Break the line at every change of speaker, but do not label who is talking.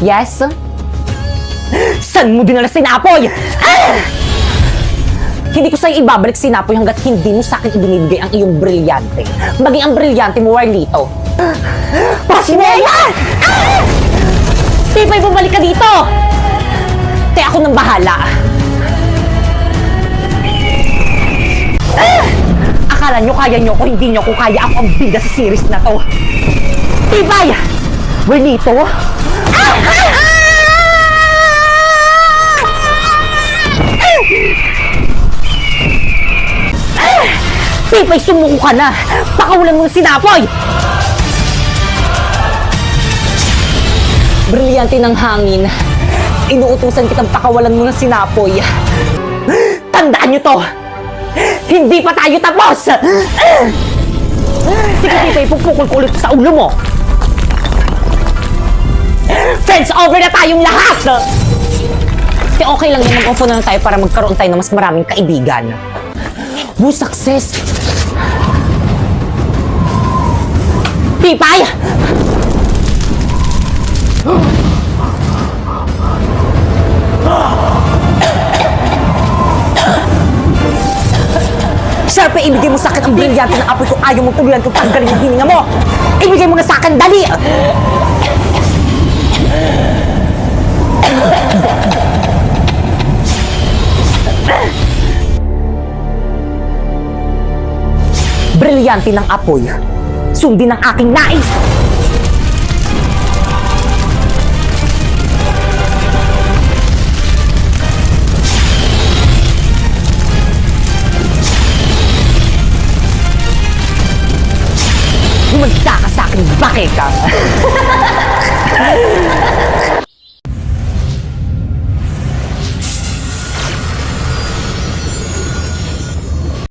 Yes? Saan mo dinala si Napoy? Hindi ko sa'yo ibabalik si Napoy hanggat hindi mo sa'kin ibinibigay ang iyong brilyante. Maging ang brilyante mo, Warlito. Pasneya! Pipay, bumalik ka dito! Kaya ako nang bahala. Akala nyo kaya nyo ko, hindi nyo ko kaya. Ako ang bida sa series na to. Pipay! Warlito? Pipay, sumuko ka na! Pakawalan mo na si Napoy! Brilyante ng hangin. Inuutusan kitang pakawalan mo na si Napoy. Tandaan nyo to! Hindi pa tayo tapos! Sige, Pipay, pupukol ko ulit sa ulo mo! Friends over na tayong lahat! Kaya okay lang yan, mag-offer na lang tayo para magkaroon tayo ng mas maraming kaibigan. Woo, success! Pipay! Sharpe, ibigay mo sa akin ang brilyante ng apoy kung ayaw mo tuluyan kung tanggalin yung hininga mo! Ibigay mo na sa akin, dali! Brilyante ng apoy, sundin ang aking nais! Humanda ka sa akin, bakit ka?